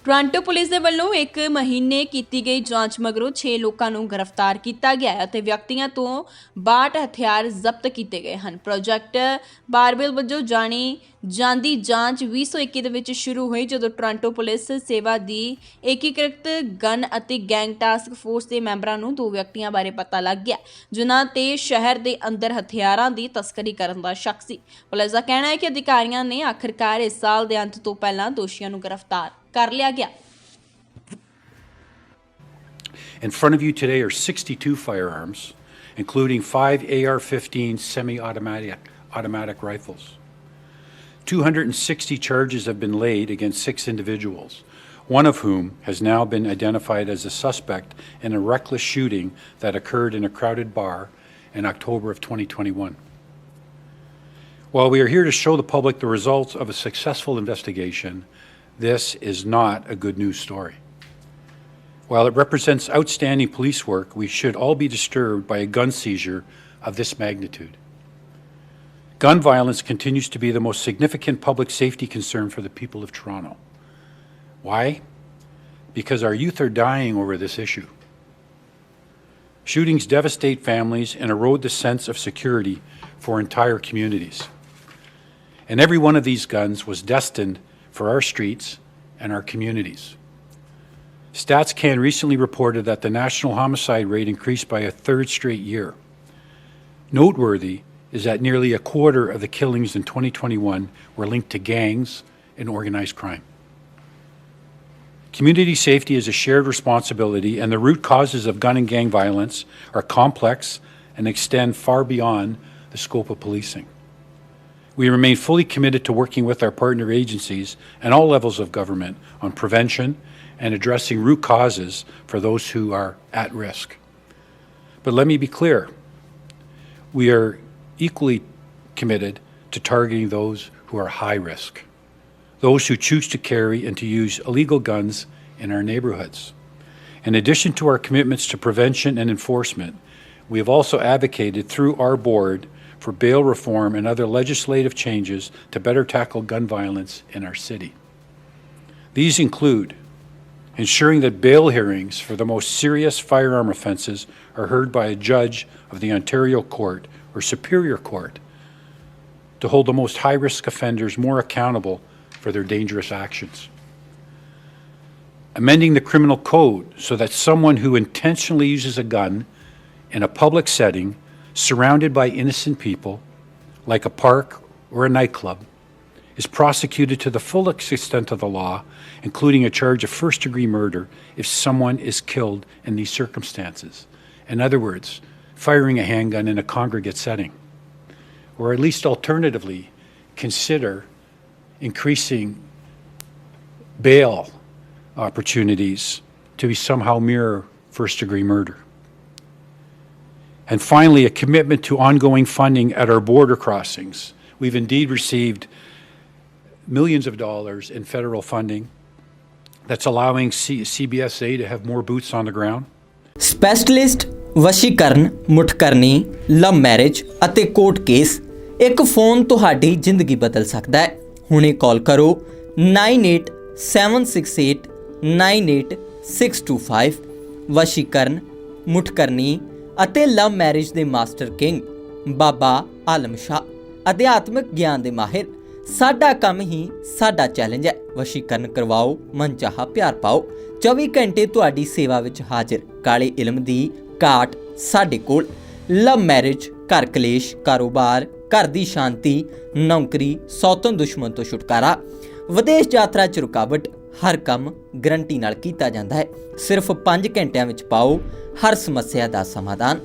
Toronto police ਦੇ ਵੱਲੋਂ ਇੱਕ ਮਹੀਨੇ ਕੀਤੀ ਗਈ ਜਾਂਚ ਮਗਰੋਂ 6 ਲੋਕਾਂ ਨੂੰ ਗ੍ਰਿਫਤਾਰ ਕੀਤਾ ਗਿਆ ਹੈ ਅਤੇ ਵਿਅਕਤੀਆਂ ਤੋਂ 62 ਹਥਿਆਰ ਜ਼ਬਤ ਕੀਤੇ ਗਏ ਹਨ। ਪ੍ਰੋਜੈਕਟ ਬਾਰਬੇਲ ਵਜੋਂ ਜਾਣੀ ਜਾਂਦੀ ਜਾਂਚ 2021 ਦੇ ਵਿੱਚ ਸ਼ੁਰੂ ਹੋਈ ਜਦੋਂ ਟੋਰਾਂਟੋ ਪੁਲਿਸ ਸੇਵਾ ਦੀ ਏਕੀਕ੍ਰਿਤ ਗਨ ਅਤੇ ਗੈਂਗ ਟਾਸਕ ਫੋਰਸ ਦੇ ਮੈਂਬਰਾਂ ਨੂੰ 2 ਵਿਅਕਤੀਆਂ ਬਾਰੇ ਪਤਾ ਲੱਗ ਗਿਆ ਜਿਨ੍ਹਾਂ ਤੇ ਸ਼ਹਿਰ ਦੇ ਅੰਦਰ ਹਥਿਆਰਾਂ ਦੀ ਤਸਕਰੀ ਕਰਨ ਦਾ ਸ਼ੱਕ ਸੀ। ਪੁਲਿਸ ਦਾ ਕਹਿਣਾ ਹੈ ਕਿ ਅਧਿਕਾਰੀਆਂ ਨੇ ਆਖਿਰਕਾਰ ਇਸ ਸਾਲ ਦੇ ਅੰਤ ਤੋਂ ਪਹਿਲਾਂ ਦੋਸ਼ੀਆਂ ਨੂੰ ਗ੍ਰਿਫਤਾਰ ਕਰ ਲਿਆ ਗਿਆ। In front of you today are 62 firearms, including 5 AR-15 semi-automatic rifles. 260 charges have been laid against 6 individuals, one of whom has now been identified as a suspect in a reckless shooting that occurred in a crowded bar in October of 2021. While we are here to show the public the results of a successful investigation, this is not a good news story. While it represents outstanding police work, we should all be disturbed by a gun seizure of this magnitude. Gun violence continues to be the most significant public safety concern for the people of Toronto. Why? Because our youth are dying over this issue. Shootings devastate families and erode the sense of security for entire communities. And every one of these guns was destined for our streets and our communities. StatsCan recently reported that the national homicide rate increased by a 3rd straight year. Noteworthy is that nearly a quarter of the killings in 2021 were linked to gangs and organized crime. Community safety is a shared responsibility, and the root causes of gun and gang violence are complex and extend far beyond the scope of policing. We remain fully committed to working with our partner agencies and all levels of government on prevention and addressing root causes for those who are at risk. But let me be clear, we are equally committed to targeting those who are high risk, those who choose to carry and to use illegal guns in our neighborhoods. In addition to our commitments to prevention and enforcement, we have also advocated through our board for bail reform and other legislative changes to better tackle gun violence in our city. These include ensuring that bail hearings for the most serious firearm offences are heard by a judge of the Ontario Court or Superior Court to hold the most high-risk offenders more accountable for their dangerous actions. Amending the criminal code so that someone who intentionally uses a gun in a public setting surrounded by innocent people, like a park or a nightclub, is prosecuted to the full extent of the law, including a charge of first-degree murder if someone is killed in these circumstances. In other words, firing a handgun in a congregate setting. Or at least alternatively, consider increasing bail opportunities to somehow mirror first-degree murder. And finally, a commitment to ongoing funding at our border crossings. We've indeed received millions of dollars in federal funding that's allowing CBSA to have more boots on the ground. Specialist ਵਸ਼ੀਕਰਨ, ਮੁਠਕਰਨੀ, love marriage ਅਤੇ court case. ਇੱਕ phone ਤੁਹਾਡੀ ਜ਼ਿੰਦਗੀ ਬਦਲ ਸਕਦਾ ਹੈ। ਹੁਣੇ ਕਾਲ ਕਰੋ 9876898625। ਵਸ਼ੀਕਰਨ, ਮੁਠਕਰਨੀ ਅਤੇ ਲਵ ਮੈਰਿਜ ਦੇ ਮਾਸਟਰ ਕਿੰਗ ਬਾਬਾ ਆਲਮ ਸ਼ਾਹ, ਅਧਿਆਤਮਿਕ ਗਿਆਨ ਦੇ ਮਾਹਿਰ। ਸਾਡਾ ਕੰਮ ਹੀ ਸਾਡਾ ਚੈਲੰਜ ਹੈ। ਵਸ਼ੀਕਰਨ ਕਰਵਾਓ, ਮਨਚਾਹਾ ਪਿਆਰ ਪਾਓ। 24 ਘੰਟੇ ਤੁਹਾਡੀ ਸੇਵਾ ਵਿੱਚ ਹਾਜ਼ਰ। ਕਾਲੇ ਇਲਮ ਦੀ ਘਾਟ ਸਾਡੇ ਕੋਲ। ਲਵ ਮੈਰਿਜ, ਘਰ ਕਲੇਸ਼, ਕਾਰੋਬਾਰ, ਘਰ ਦੀ ਸ਼ਾਂਤੀ, ਨੌਕਰੀ, ਸੌਤਨ ਦੁਸ਼ਮਣ ਤੋਂ ਛੁਟਕਾਰਾ, ਵਿਦੇਸ਼ ਯਾਤਰਾ 'ਚ ਰੁਕਾਵਟ, ਹਰ ਕੰਮ ਗਰੰਟੀ ਨਾਲ ਕੀਤਾ ਜਾਂਦਾ ਹੈ। ਸਿਰਫ 5 ਘੰਟਿਆਂ ਵਿੱਚ ਪਾਓ ਹਰ ਸਮੱਸਿਆ ਦਾ ਸਮਾਧਾਨ।